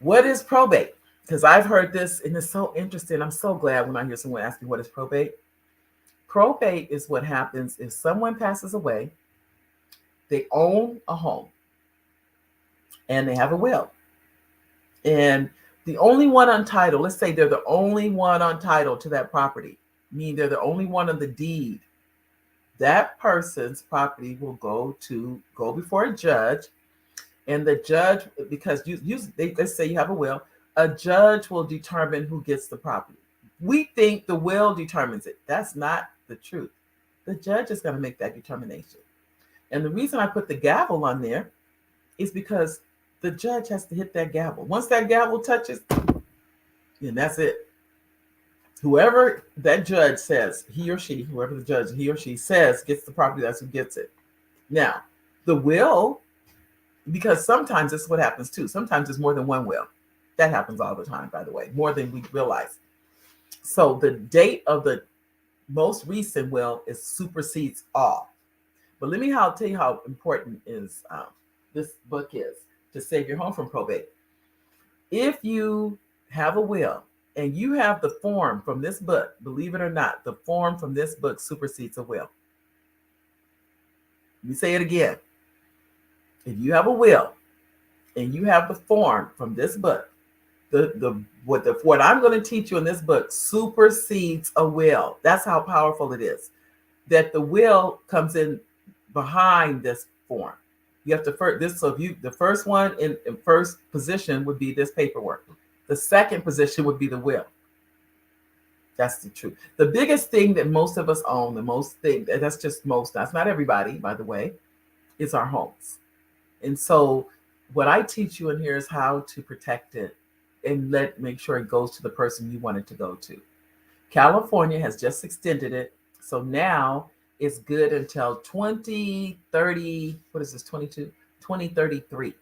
what is probate? Because I've heard this and it's so interesting. I'm so glad when I hear someone ask me what is probate. Probate is what happens if someone passes away, they own a home, and they have a will. And the only one untitled, let's say they're the only one untitled to that property, meaning they're the only one on the deed. That person's property will go before a judge, and the judge, because let's say you have a will, a judge will determine who gets the property. We think the will determines it. That's not the truth. The judge is going to make that determination. And the reason I put the gavel on there is because the judge has to hit that gavel. Once that gavel touches, then that's it. Whoever that judge says, whoever the judge, he or she says gets the property, that's who gets it. Now, the will, because sometimes this is what happens too. Sometimes there's more than one will. That happens all the time, by the way, more than we realize. So the date of the most recent will supersedes all. But let me tell you how important is this book is to save your home from probate. If you have a will and you have the form from this book, believe it or not, the form from this book supersedes a will. Let me say it again. If you have a will and you have the form from this book, what I'm going to teach you in this book supersedes a will. That's how powerful it is. That the will comes in behind this form. You have to the first one in first position would be this paperwork. The second position would be the will. That's the truth. The biggest thing that most of us own, that's not everybody, by the way, is our homes. And so what I teach you in here is how to protect it and make sure it goes to the person you want it to go to. California has just extended it. So now it's good until 2030. What is this? 2033.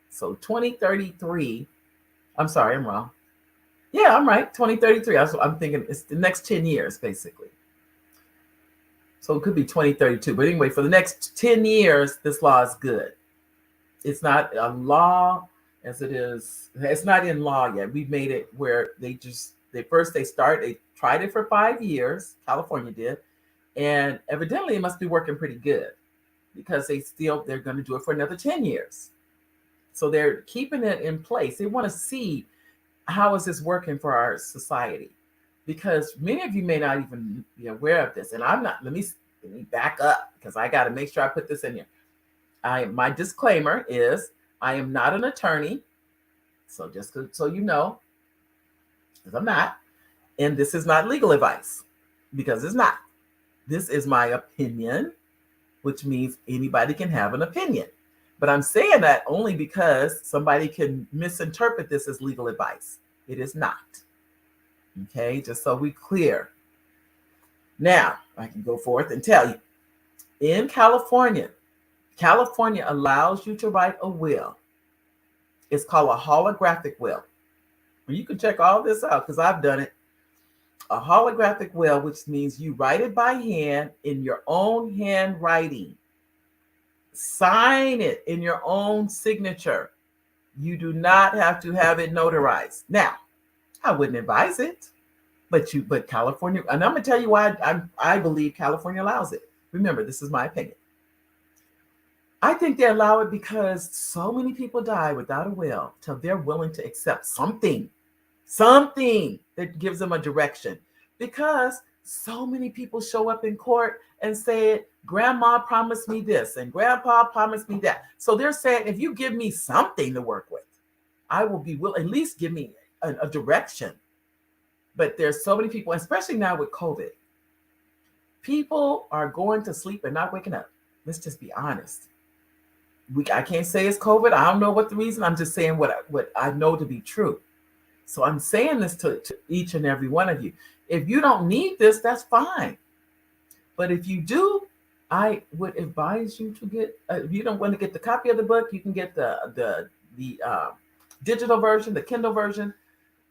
So 2033. I'm sorry, I'm wrong. Yeah, I'm right. 2033. I'm thinking it's the next 10 years, basically. So it could be 2032. But anyway, for the next 10 years, this law is good. It's not a law as it is. It's not in law yet. We've made it where they tried it for 5 years. California did. And evidently it must be working pretty good because they're going to do it for another 10 years. So they're keeping it in place. They want to see how is this working for our society, because many of you may not even be aware of this. And I'm not, let me back up because I got to make sure I put this in here. My disclaimer is I am not an attorney. So just so you know, because I'm not, and this is not legal advice because it's not. This is my opinion, which means anybody can have an opinion. But I'm saying that only because somebody can misinterpret this as legal advice. It is not. Okay, just so we clear. Now, I can go forth and tell you, in California allows you to write a will. It's called a holographic will. You can check all this out because I've done it. A holographic will, which means you write it by hand in your own handwriting. Sign it in your own signature. You do not have to have it notarized. Now, I wouldn't advise it, but California, and I'm gonna tell you why I believe California allows it. Remember, this is my opinion. I think they allow it because so many people die without a will till they're willing to accept something that gives them a direction. Because so many people show up in court and say, Grandma promised me this and Grandpa promised me that. So they're saying, if you give me something to work with, I will be willing, at least give me a direction. But there's so many people, especially now with COVID, people are going to sleep and not waking up. Let's just be honest. I can't say it's COVID. I don't know what the reason. I'm just saying what I know to be true. So I'm saying this to each and every one of you. If you don't need this, that's fine. But if you do, I would advise you to get. If you don't want to get the copy of the book, you can get the digital version, the Kindle version.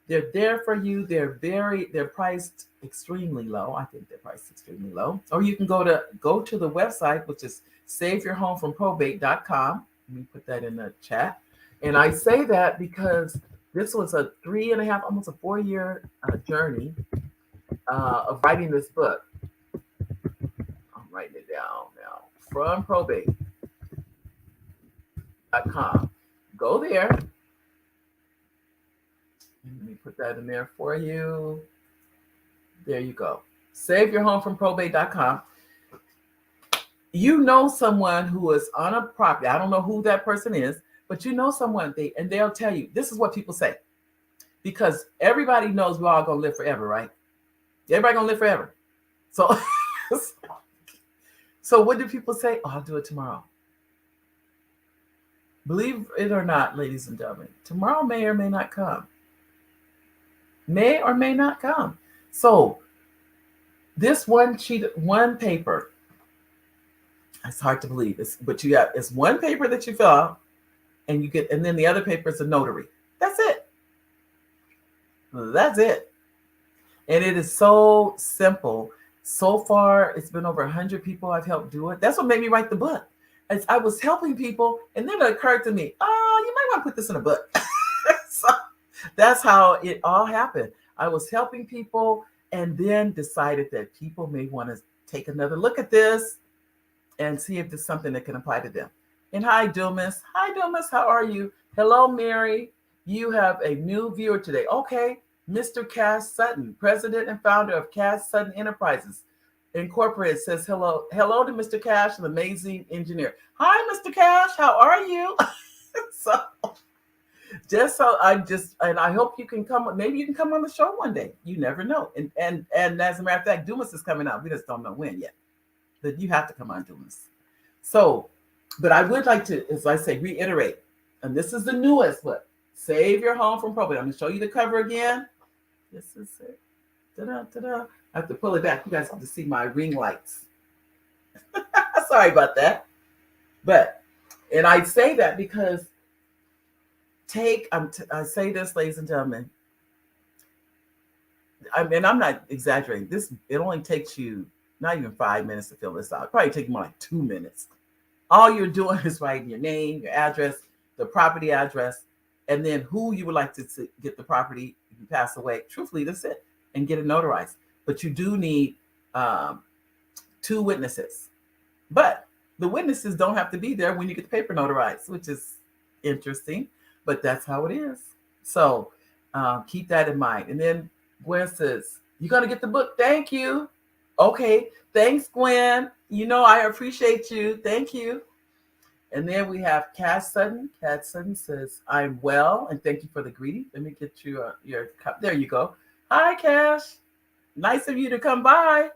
They're there for you. They're priced extremely low. I think they're priced extremely low. Or you can go to the website, which is saveyourhomefromprobate.com. Let me put that in the chat. And I say that because this was a 3.5, almost a 4-year journey of writing this book. I'm writing it down now. From probate.com. Go there. Let me put that in there for you. There you go. Saveyourhomefromprobate.com. You know someone who is on a property. I don't know who that person is, but you know someone, they'll tell you, this is what people say. Because everybody knows we're all going to live forever, right? Everybody going to live forever. So what do people say? Oh, I'll do it tomorrow. Believe it or not, ladies and gentlemen, tomorrow may or may not come. May or may not come. So this one paper, it's hard to believe. It's one paper that you fill out and you get, and then the other paper is a notary. That's it. That's it. And it is so simple. So far, it's been over 100 people I've helped do it. That's what made me write the book. As I was helping people, and then it occurred to me, oh, you might want to put this in a book. So that's how it all happened. I was helping people and then decided that people may want to take another look at this and see if there's something that can apply to them. And hi, Dumas. Hi, Dumas. How are you? Hello, Mary. You have a new viewer today. Okay. Mr. Cash Sutton, president and founder of Cash Sutton Enterprises Incorporated, says hello. Hello to Mr. Cash, an amazing engineer. Hi, Mr. Cash. How are you? And I hope you can come. Maybe you can come on the show one day. You never know. And as a matter of fact, Dumas is coming out. We just don't know when yet. But you have to come on, Dumas. So, but I would like to, as I say, reiterate. And this is the newest book. Save Your Home from Probate. I'm going to show you the cover again. This is it. Ta-da, ta-da. I have to pull it back. You guys have to see my ring lights. Sorry about that. And I say that because I say this, ladies and gentlemen. I'm not exaggerating. It only takes you not even 5 minutes to fill this out. It probably take more like 2 minutes. All you're doing is writing your name, your address, the property address, and then who you would like to get the property if you pass away. Truthfully, that's it. And get it notarized. But you do need 2 witnesses. But the witnesses don't have to be there when you get the paper notarized, which is interesting. But that's how it is. So keep that in mind. And then Gwen says, you're going to get the book. Thank you. Okay. Thanks, Gwen. You know I appreciate you. Thank you. And then we have Cass Sutton. Cass Sutton says, I'm well, and thank you for the greeting. Let me get you your cup. There you go. Hi, Cash. Nice of you to come by.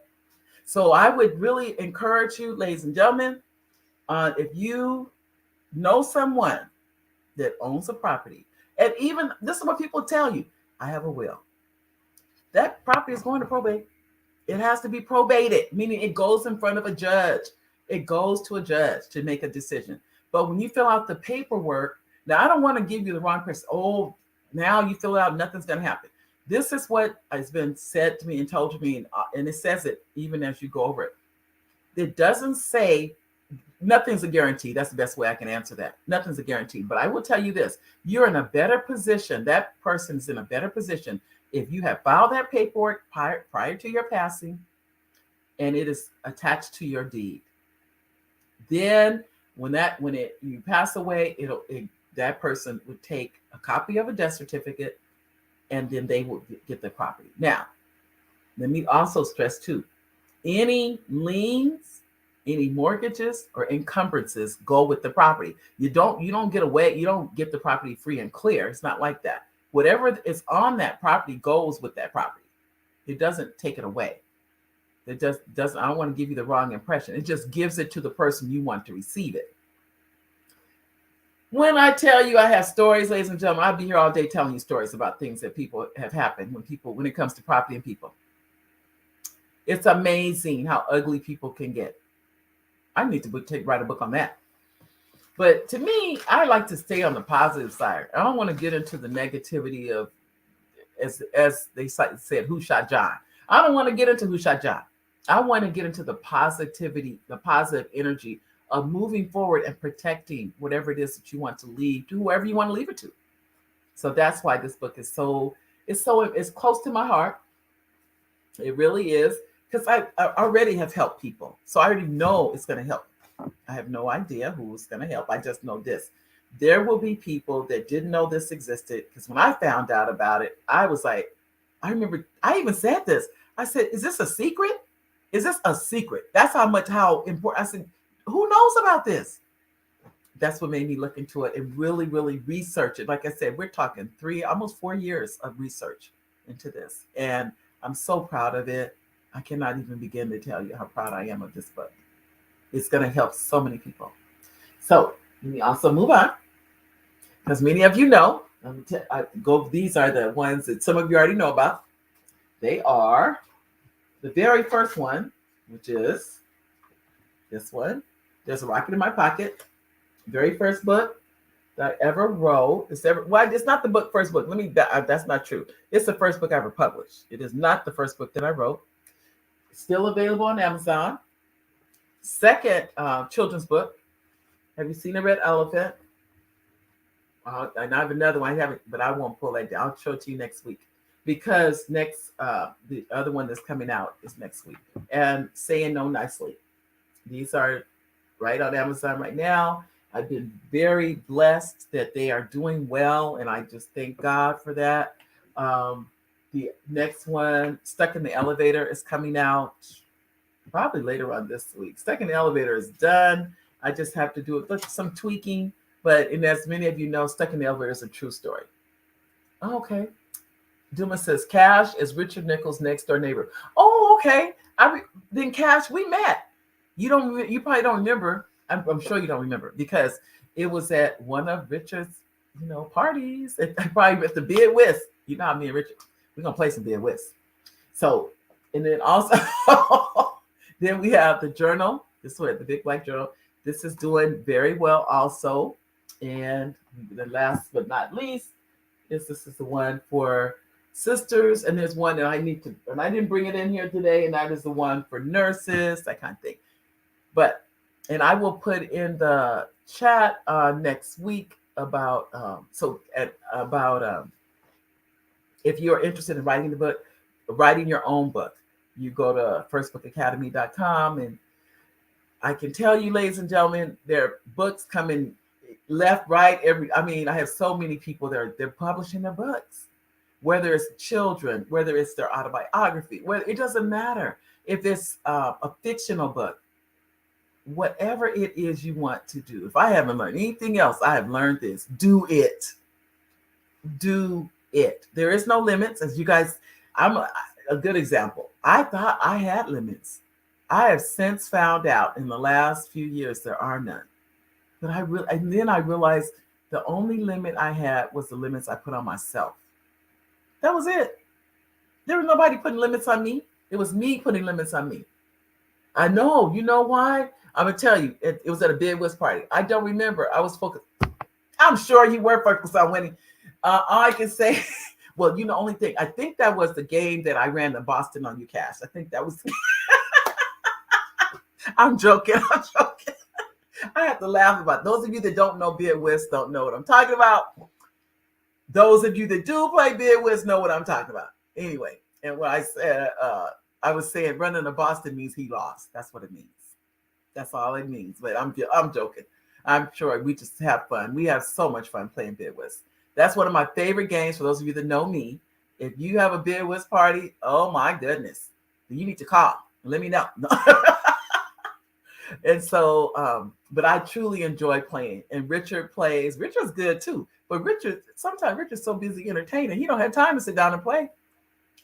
So I would really encourage you, ladies and gentlemen, if you know someone that owns a property, and even this is what people tell you, I have a will. that property is going to probate. It has to be probated, meaning it goes in front of a judge. It goes to a judge to make a decision. But when you fill out the paperwork, now I don't want to give you the wrong person. Oh, now you fill it out, nothing's going to happen. This is what has been said to me and told to me, and it says it even as you go over it. It doesn't say nothing's a guarantee. That's the best way I can answer that. Nothing's a guarantee. But I will tell you this, you're in a better position. That person's in a better position if you have filed that paperwork prior to your passing and it is attached to your deed. Then when you pass away, that person would take a copy of a death certificate and then they will get the property. Now, let me also stress too, any liens, any mortgages or encumbrances go with the property. You don't get away, you don't get the property free and clear. It's not like that. Whatever is on that property goes with that property. It doesn't take it away. It just doesn't, I don't want to give you the wrong impression. It just gives it to the person you want to receive it. When I tell you I have stories, ladies and gentlemen, I'll be here all day telling you stories about things that people have happened when it comes to property and people. It's amazing how ugly people can get. I need to write a book on that. But to me, I like to stay on the positive side. I don't want to get into the negativity of, as they said, who shot John. I don't want to get into who shot John. I want to get into the positivity, the positive energy of moving forward and protecting whatever it is that you want to leave to whoever you want to leave it to. So that's why this book is it's close to my heart. It really is, because I already have helped people. So I already know it's going to help. I have no idea who's going to help. I just know this. There will be people that didn't know this existed, because when I found out about it, I was like, I remember I even said this. I said, is this a secret? Is this a secret? That's how important. I said, who knows about this? That's what made me look into it and really, really research it. Like I said, we're talking almost 4 years of research into this. And I'm so proud of it. I cannot even begin to tell you how proud I am of this book. It's going to help so many people. So let me also move on, because many of you know, these are the ones that some of you already know about. They are the very first one, which is this one. There's a Rocket in My Pocket. Very first book that I ever wrote. It's not the first book. That's not true. It's the first book I ever published. It is not the first book that I wrote. It's still available on Amazon. Second children's book. Have you seen A Red Elephant? And I have another one. I haven't, but I won't pull that down. I'll show it to you next week, because the other one that's coming out is next week. And Saying No Nicely. These are right on Amazon right now. I've been very blessed that they are doing well, and I just thank God for that. The next one, Stuck in the Elevator, is coming out probably later on this week. Stuck in the Elevator is done. I just have to do some tweaking, but as many of you know, Stuck in the Elevator is a true story. Oh, okay. Duma says, Cash is Richard Nichols' next door neighbor. Oh, okay. Then Cash, we met. You probably don't remember. I'm sure you don't remember, because it was at one of Richard's, parties. Probably at the Bid Whist. You know how me and Richard, we're gonna play some Bid Whist. So, and then also, then we have the Journal. This one, the Big Black Journal. This is doing very well also. And the last but not least, this is the one for sisters, and there's one that I didn't bring it in here today, and that is the one for nurses, that kind of thing. And I will put in the chat next week about if you're interested in writing your own book, you go to firstbookacademy.com, and I can tell you, ladies and gentlemen, there are books coming left, right, I have so many people that they're publishing their books, whether it's children, whether it's their autobiography, it doesn't matter if it's a fictional book. Whatever it is you want to do. If I haven't learned anything else, I have learned this. Do it. Do it. There is no limits. As you guys, I'm a good example. I thought I had limits. I have since found out in the last few years there are none. But then I realized the only limit I had was the limits I put on myself. That was it. There was nobody putting limits on me. It was me putting limits on me. I know. You know why? I'm gonna tell you. It was at a Bid Whist party. I don't remember. I was focused. I'm sure you were focused on winning. All I can say, well, you know, only thing I think that was the game that I ran in Boston on UCash. I think that was. I'm joking. I'm joking. I have to laugh about it. Those of you that don't know Bid Whist don't know what I'm talking about. Those of you that do play Bid Whist know what I'm talking about. Anyway, and what I said, I was saying running to Boston means he lost. That's what it means. That's all it means. But I'm joking. I'm sure we just have fun. We have so much fun playing Bid Whist. That's one of my favorite games for those of you that know me. If you have a Bid Whist party, oh my goodness, you need to call and let me know. And so, but I truly enjoy playing. And Richard plays. Richard's good too. But sometimes Richard's so busy entertaining, he don't have time to sit down and play.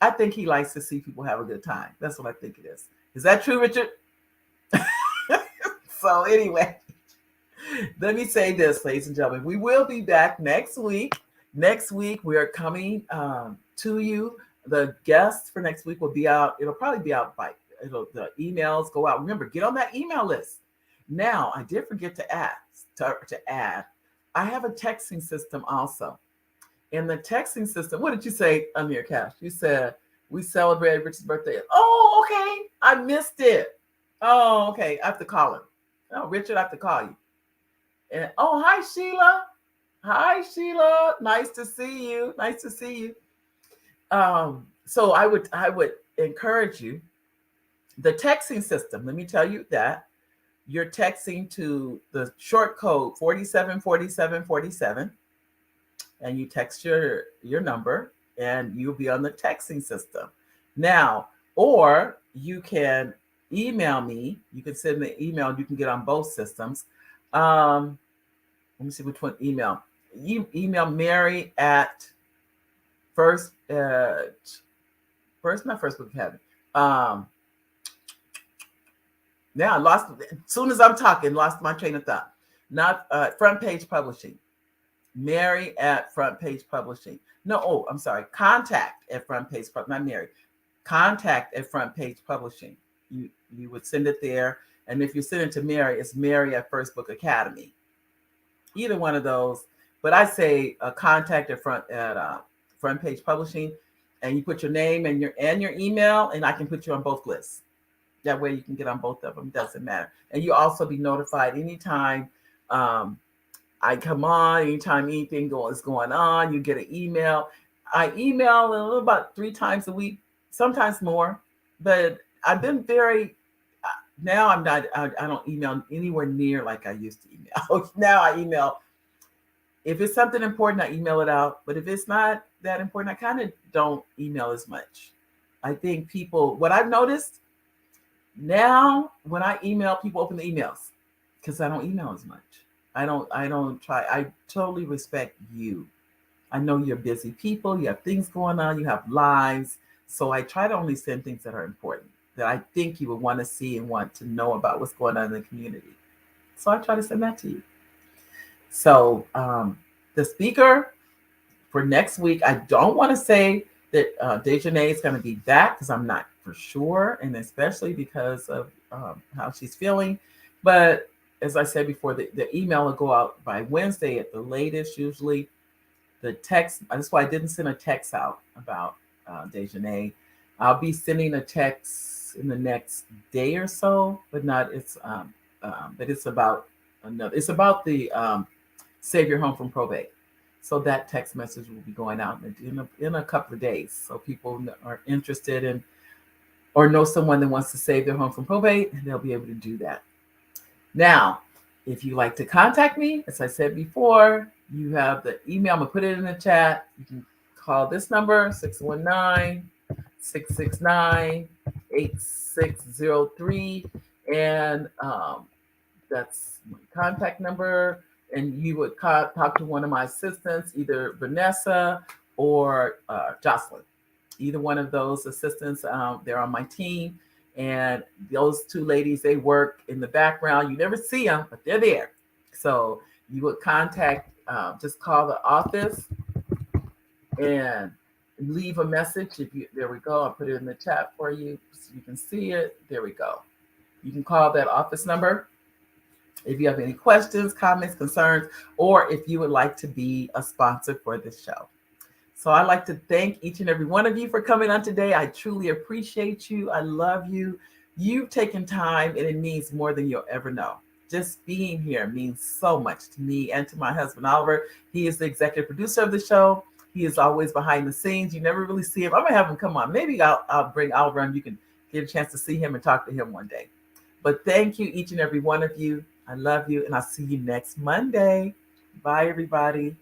I think he likes to see people have a good time. That's what I think it is. Is that true, Richard? So anyway, let me say this, ladies and gentlemen. We will be back next week. Next week, we are coming to you. The guests for next week will be out. It'll probably be out by the emails go out. Remember, get on that email list. Now, I did forget to add. I have a texting system also. In the texting system, what did you say, Amir Cash? You said we celebrated Richard's birthday. Oh, okay. I missed it. Oh, okay. I have to call him. Oh, Richard, I have to call you. And oh, hi, Sheila. Hi, Sheila. Nice to see you. Nice to see you. So I would encourage you. The texting system, let me tell you that you're texting to the short code 474747, and you text your number, and you'll be on the texting system. Now, or you can email me. You can send the email. You can get on both systems. Let me see which one email. You email Mary at first book academy. Now I lost, as soon as I'm talking, lost my train of thought. Not Front Page Publishing. Mary at Front Page Publishing. No, oh, I'm sorry. Contact at Front Page Publishing. Not Mary. Contact at Front Page Publishing. You would send it there. And if you send it to Mary, it's Mary at First Book Academy. Either one of those. But I say contact at Front Page Publishing, and you put your name and your email, and I can put you on both lists. That way you can get on both of them. Doesn't matter. And you also be notified anytime I come on, anytime anything is going on, you get an email. I email about 3 times a week, sometimes more. But I've been now I'm not, I don't email anywhere near like I used to email. Now I email. If it's something important, I email it out. But if it's not that important, I kind of don't email as much. I think what I've noticed, now, when I email, people open the emails because I don't email as much. I don't try. I totally respect you. I know you're busy people. You have things going on. You have lives. So I try to only send things that are important, that I think you would want to see and want to know about what's going on in the community. So I try to send that to you. So the speaker for next week, I don't want to say that DeJonaé is going to be back because I'm not for sure, and especially because of how she's feeling. But as I said before, the email will go out by Wednesday at the latest, usually. The text, that's why I didn't send a text out about DeJonaé. I'll be sending a text in the next day or so, but it's about the Save Your Home from Probate. So that text message will be going out in a couple of days. So people are interested in or know someone that wants to save their home from probate, they'll be able to do that. Now, if you like to contact me, as I said before, you have the email. I'm going to put it in the chat. You can call this number, 619-669-8603. And that's my contact number. And you would talk to one of my assistants, either Vanessa or Jocelyn. Either one of those assistants, they're on my team. And those 2 ladies, they work in the background. You never see them, but they're there. So you would contact, just call the office. And leave a message. There we go. I'll put it in the chat for you so you can see it. There we go. You can call that office number if you have any questions, comments, concerns, or if you would like to be a sponsor for this show. So I'd like to thank each and every one of you for coming on today. I truly appreciate you. I love you. You've taken time, and it means more than you'll ever know. Just being here means so much to me and to my husband, Oliver. He is the executive producer of the show. He is always behind the scenes. You never really see him. I'm going to have him come on. Maybe I'll bring Oliver and you can get a chance to see him and talk to him one day. But thank you, each and every one of you. I love you, and I'll see you next Monday. Bye, everybody.